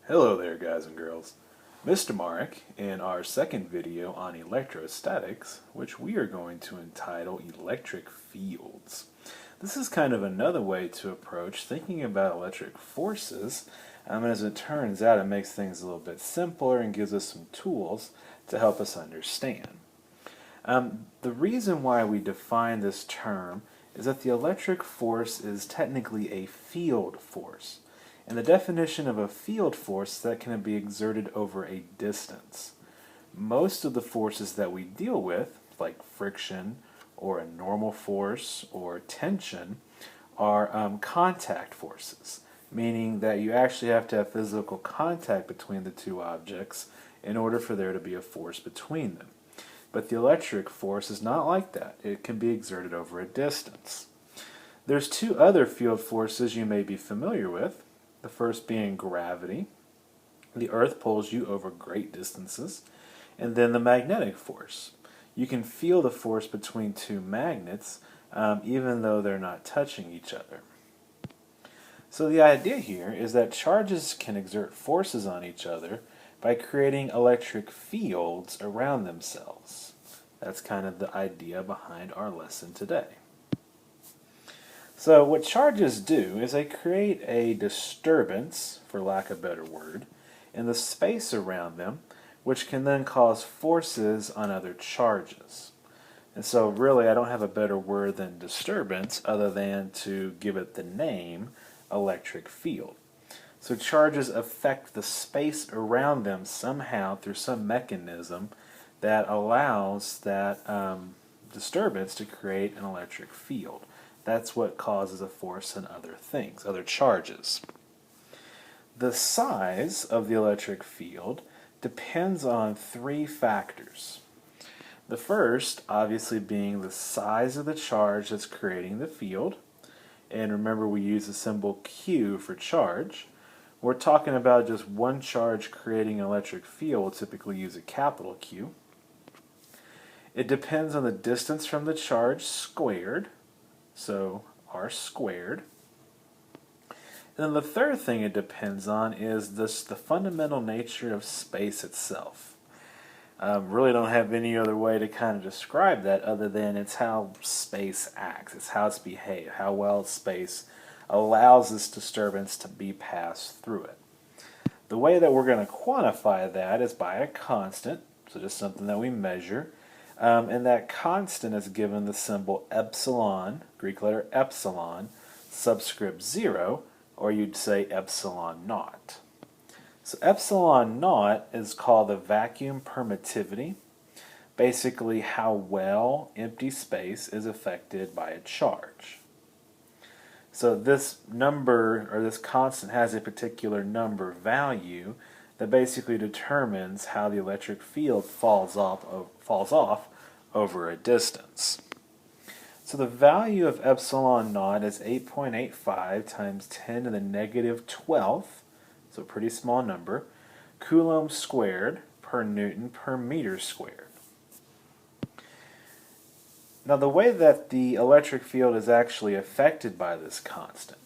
Hello there, guys and girls. Mr. Marek in our second video on electrostatics, which we are going to entitle Electric Fields. This is kind of another way to approach thinking about electric forces, and as it turns out, it makes things a little bit simpler and gives us some tools to help us understand. The reason why we define this term is that the electric force is technically a field force. And the definition of a field force is that can be exerted over a distance. Most of the forces that we deal with, like friction or a normal force or tension, are contact forces, meaning that you actually have to have physical contact between the two objects in order for there to be a force between them. But the electric force is not like that. It can be exerted over a distance. There's two other field forces you may be familiar with. The first being gravity. The earth pulls you over great distances. And then the magnetic force. You can feel the force between two magnets even though they're not touching each other. So the idea here is that charges can exert forces on each other by creating electric fields around themselves. That's kind of the idea behind our lesson today. So what charges do is they create a disturbance, for lack of a better word, in the space around them, which can then cause forces on other charges. And so really I don't have a better word than disturbance other than to give it the name electric field. So charges affect the space around them somehow through some mechanism that allows that disturbance to create an electric field. That's what causes a force in other things, other charges. The size of the electric field depends on three factors. The first, obviously, being the size of the charge that's creating the field. And remember, we use the symbol Q for charge. We're talking about just one charge creating an electric field. We'll typically use a capital Q. It depends on the distance from the charge squared, so R squared. And then the third thing it depends on is the fundamental nature of space itself. Really don't have any other way to kind of describe that other than it's how space acts, it's how it's behaved, how well space allows this disturbance to be passed through it. The way that we're going to quantify that is by a constant, so just something that we measure, and that constant is given the symbol epsilon, Greek letter epsilon, subscript 0, or you'd say epsilon naught. So epsilon naught is called the vacuum permittivity, basically how well empty space is affected by a charge. So this number, or this constant, has a particular number value that basically determines how the electric field falls off over a distance. So the value of epsilon naught is 8.85 times 10 to the negative 12th, so a pretty small number, coulomb squared per Newton per meter squared. Now the way that the electric field is actually affected by this constant,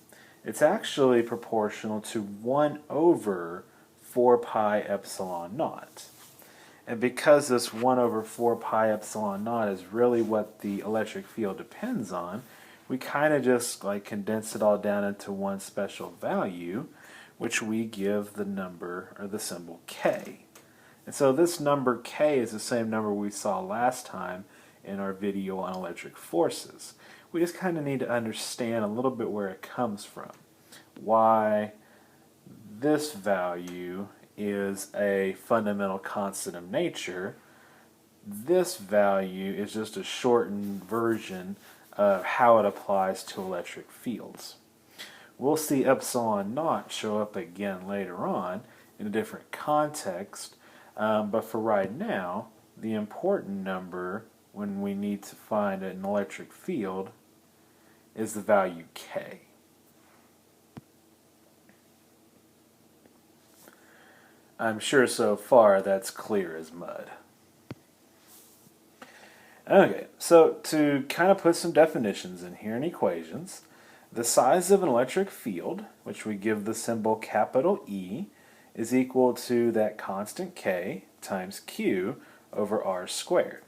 it's actually proportional to 1 over 4 pi epsilon naught. And because this 1 over 4 pi epsilon naught is really what the electric field depends on, we kind of just condense it all down into one special value, which we give the number, or the symbol K. And so this number K is the same number we saw last time in our video on electric forces. We just kind of need to understand a little bit where it comes from. Why this value is a fundamental constant of nature. This value is just a shortened version of how it applies to electric fields. We'll see epsilon naught show up again later on in a different context, but for right now, the important number when we need to find an electric field is the value K. I'm sure so far that's clear as mud. Okay, so to kind of put some definitions in here and equations, the size of an electric field, which we give the symbol capital E, is equal to that constant K times Q over R squared.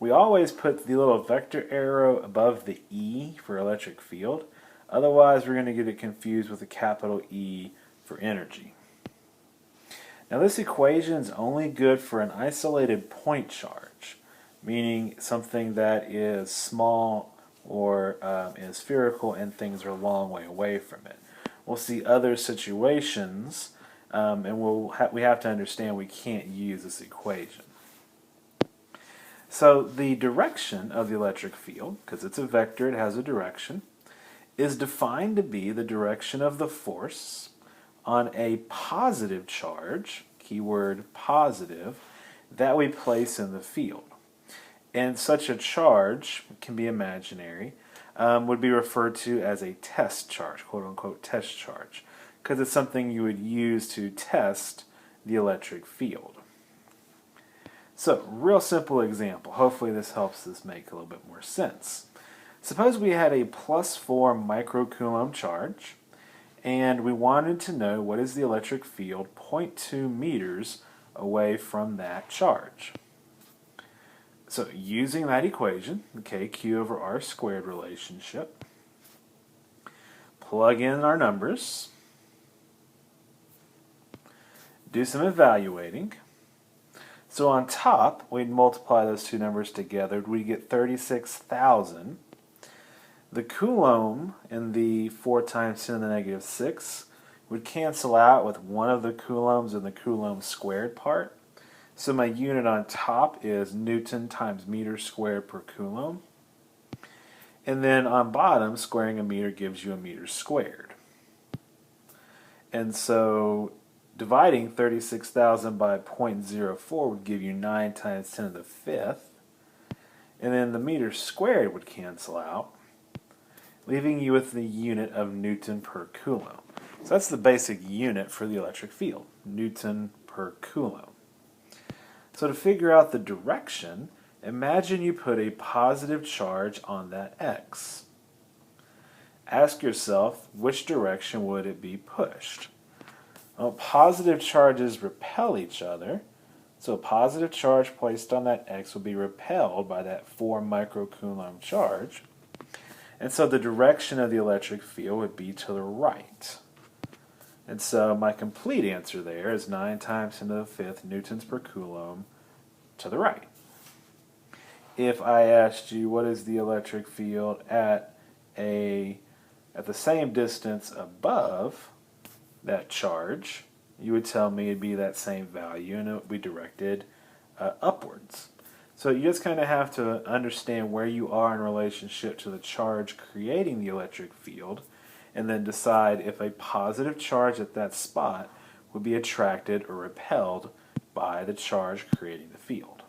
We always put the little vector arrow above the E for electric field. Otherwise, we're going to get it confused with a capital E for energy. Now, this equation is only good for an isolated point charge, meaning something that is small or is spherical and things are a long way away from it. We'll see other situations, and we have to understand we can't use this equation. So the direction of the electric field, because it's a vector, it has a direction, is defined to be the direction of the force on a positive charge, keyword positive, that we place in the field. And such a charge, can be imaginary, would be referred to as a test charge, quote-unquote test charge, because it's something you would use to test the electric field. So, real simple example. Hopefully this helps this make a little bit more sense. Suppose we had a +4 microcoulomb charge, and we wanted to know what is the electric field 0.2 meters away from that charge. So, using that equation, okay, Q over R squared relationship, plug in our numbers, do some evaluating. So on top, we'd multiply those two numbers together. We get 36,000. The coulomb in the 4 times 10 to the negative 6 would cancel out with one of the coulombs in the coulomb squared part. So my unit on top is Newton times meter squared per coulomb. And then on bottom, squaring a meter gives you a meter squared. And so dividing 36,000 by 0.04 would give you 9 times 10 to the 5th. And then the meter squared would cancel out, leaving you with the unit of Newton per coulomb. So that's the basic unit for the electric field, Newton per coulomb. So to figure out the direction, imagine you put a positive charge on that X. Ask yourself, which direction would it be pushed? Well, positive charges repel each other, so a positive charge placed on that X will be repelled by that 4 microcoulomb charge, and so the direction of the electric field would be to the right. And so my complete answer there is 9 times 10 to the 5th newtons per coulomb to the right. If I asked you what is the electric field at the same distance above that charge, you would tell me it'd be that same value and it would be directed upwards. So you just kind of have to understand where you are in relationship to the charge creating the electric field and then decide if a positive charge at that spot would be attracted or repelled by the charge creating the field.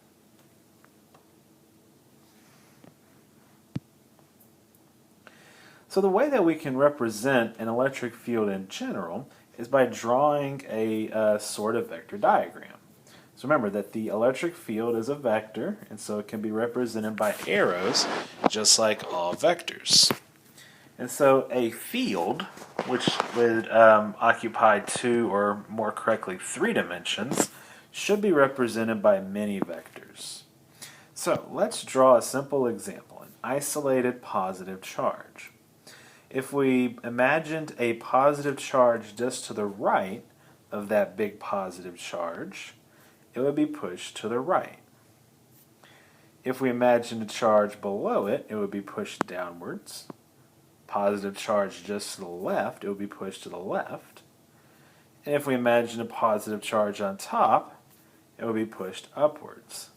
So the way that we can represent an electric field in general is by drawing a sort of vector diagram. So remember that the electric field is a vector, and so it can be represented by arrows, just like all vectors. And so a field, which would occupy 2 or more correctly 3 dimensions, should be represented by many vectors. So let's draw a simple example, an isolated positive charge. If we imagined a positive charge just to the right of that big positive charge, it would be pushed to the right. If we imagined a charge below it, it would be pushed downwards. Positive charge just to the left, it would be pushed to the left. And if we imagine a positive charge on top, it would be pushed upwards.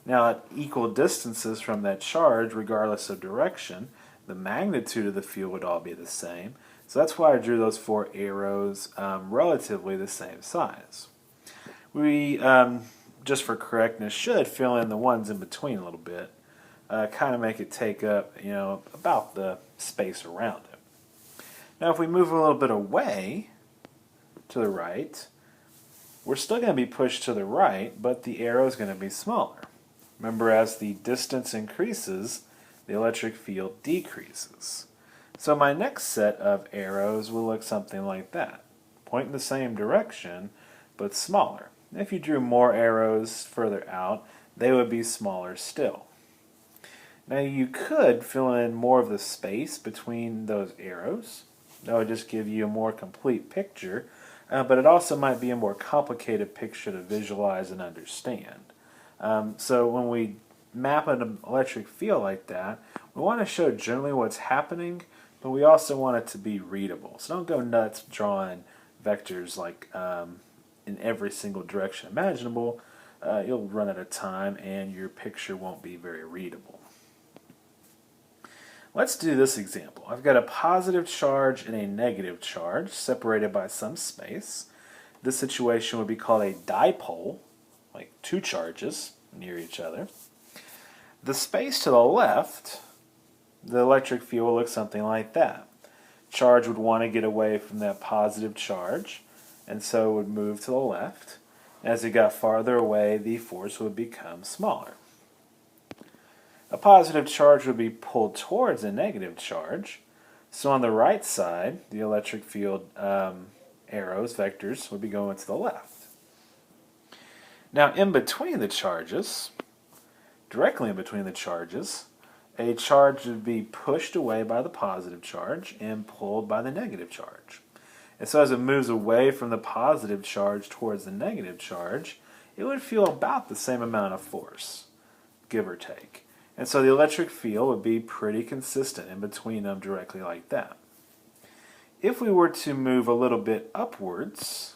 Now at equal distances from that charge, regardless of direction, the magnitude of the field would all be the same. So that's why I drew those 4 arrows relatively the same size. We, just for correctness, should fill in the ones in between a little bit, kind of make it take up, about the space around it. Now if we move a little bit away to the right, we're still going to be pushed to the right, but the arrow is going to be smaller. Remember, as the distance increases, the electric field decreases. So my next set of arrows will look something like that. point in the same direction, but smaller. If you drew more arrows further out, they would be smaller still. Now you could fill in more of the space between those arrows. That would just give you a more complete picture, but it also might be a more complicated picture to visualize and understand. So when we map an electric field like that, we want to show generally what's happening, but we also want it to be readable. So don't go nuts drawing vectors like in every single direction imaginable. You'll run out of time and your picture won't be very readable. Let's do this example. I've got a positive charge and a negative charge separated by some space. This situation would be called a dipole, like two charges near each other. The space to the left, the electric field will look something like that. Charge would want to get away from that positive charge, and so it would move to the left. As it got farther away, the force would become smaller. A positive charge would be pulled towards a negative charge. So on the right side, the electric field arrows, vectors, would be going to the left. Now in between the charges, directly in between the charges, a charge would be pushed away by the positive charge and pulled by the negative charge. And so as it moves away from the positive charge towards the negative charge, it would feel about the same amount of force, give or take. And so the electric field would be pretty consistent in between them directly like that. If we were to move a little bit upwards,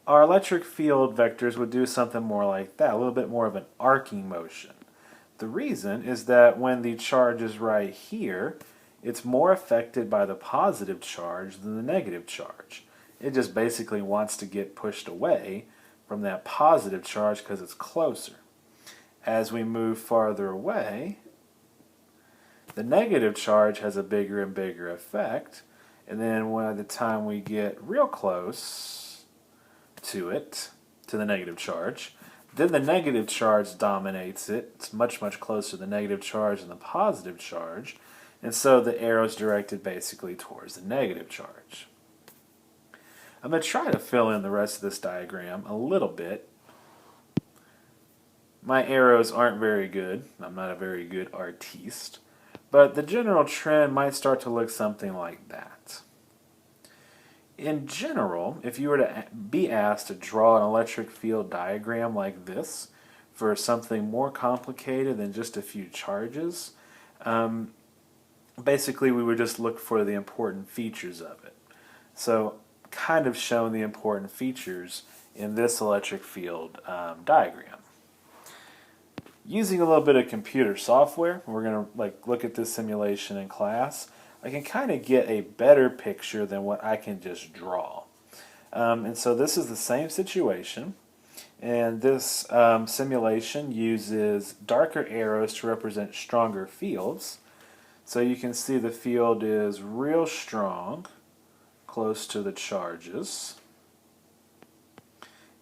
our electric field vectors would do something more like that, a little bit more of an arcing motion. The reason is that when the charge is right here, it's more affected by the positive charge than the negative charge. It just basically wants to get pushed away from that positive charge because it's closer. As we move farther away, the negative charge has a bigger and bigger effect, and then by the time we get real close to it, to the negative charge, then the negative charge dominates it. It's much, much closer to the negative charge than the positive charge, and so the arrow is directed basically towards the negative charge. I'm going to try to fill in the rest of this diagram a little bit. My arrows aren't very good. I'm not a very good artiste. But the general trend might start to look something like that. In general, if you were to be asked to draw an electric field diagram like this for something more complicated than just a few charges, basically we would just look for the important features of it. So kind of shown the important features in this electric field diagram. Using a little bit of computer software, we're going to look at this simulation in class. I can kind of get a better picture than what I can just draw. And so this is the same situation, and this simulation uses darker arrows to represent stronger fields. So you can see the field is real strong, close to the charges.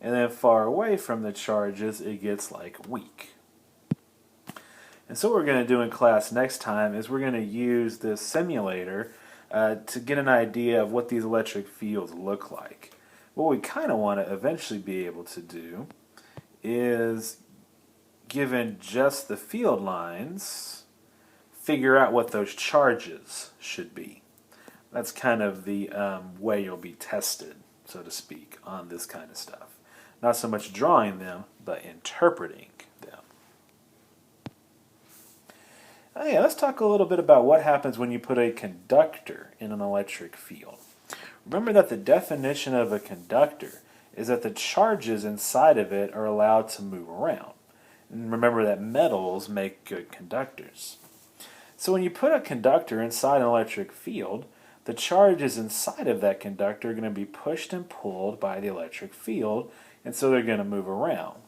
And then far away from the charges, it gets like weak. And so what we're going to do in class next time is we're going to use this simulator to get an idea of what these electric fields look like. What we kind of want to eventually be able to do is, given just the field lines, figure out what those charges should be. That's kind of the way you'll be tested, so to speak, on this kind of stuff. Not so much drawing them, but interpreting them. Oh yeah, let's talk a little bit about what happens when you put a conductor in an electric field. Remember that the definition of a conductor is that the charges inside of it are allowed to move around. And remember that metals make good conductors. So when you put a conductor inside an electric field, the charges inside of that conductor are going to be pushed and pulled by the electric field, and so they're going to move around.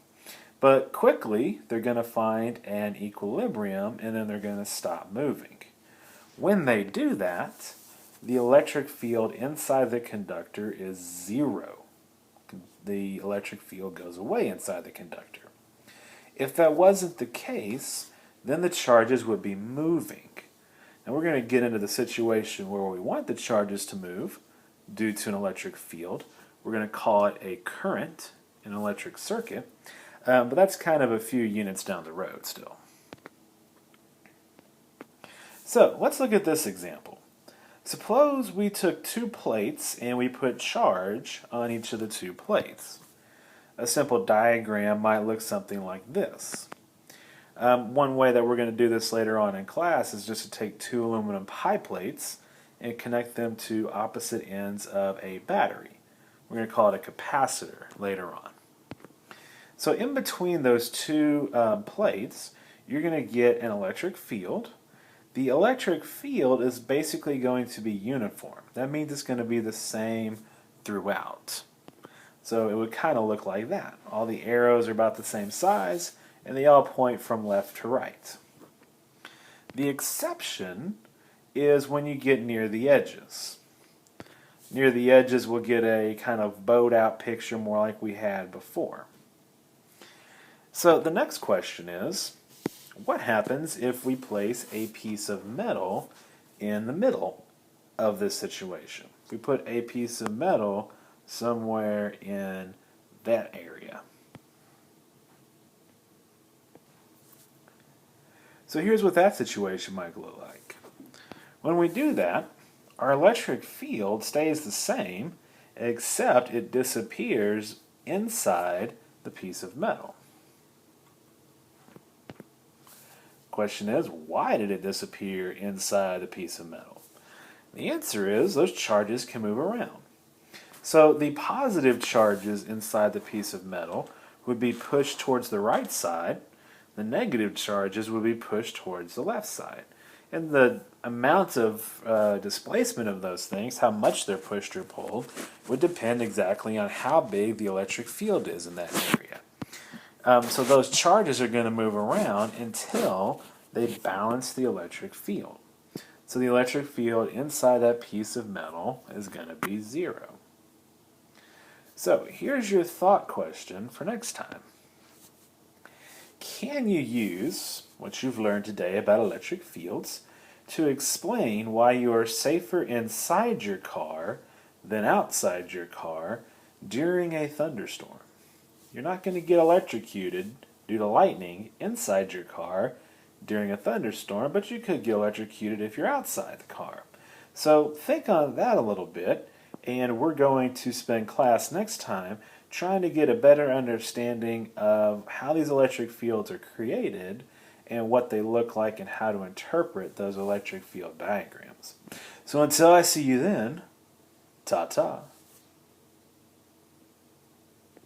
But quickly, they're going to find an equilibrium, and then they're going to stop moving. When they do that, the electric field inside the conductor is zero. The electric field goes away inside the conductor. If that wasn't the case, then the charges would be moving. Now we're going to get into the situation where we want the charges to move, due to an electric field. We're going to call it a current in an electric circuit, but that's kind of a few units down the road still. So let's look at this example. Suppose we took two plates and we put charge on each of the two plates. A simple diagram might look something like this. One way that we're going to do this later on in class is just to take two aluminum pie plates and connect them to opposite ends of a battery. We're going to call it a capacitor later on. So in between those two plates, you're going to get an electric field. The electric field is basically going to be uniform. That means it's going to be the same throughout. So it would kind of look like that. All the arrows are about the same size, and they all point from left to right. The exception is when you get near the edges. Near the edges, we'll get a kind of bowed out picture more like we had before. So the next question is, what happens if we place a piece of metal in the middle of this situation? We put a piece of metal somewhere in that area. So here's what that situation might look like. When we do that, our electric field stays the same, except it disappears inside the piece of metal. Question is, why did it disappear inside a piece of metal? The answer is those charges can move around. So the positive charges inside the piece of metal would be pushed towards the right side. The negative charges would be pushed towards the left side. And the amount of displacement of those things, how much they're pushed or pulled, would depend exactly on how big the electric field is in that area. So those charges are going to move around until they balance the electric field. So the electric field inside that piece of metal is going to be 0. So here's your thought question for next time. Can you use what you've learned today about electric fields to explain why you are safer inside your car than outside your car during a thunderstorm? You're not going to get electrocuted due to lightning inside your car during a thunderstorm, but you could get electrocuted if you're outside the car. So think on that a little bit, and we're going to spend class next time trying to get a better understanding of how these electric fields are created and what they look like and how to interpret those electric field diagrams. So until I see you then, ta-ta.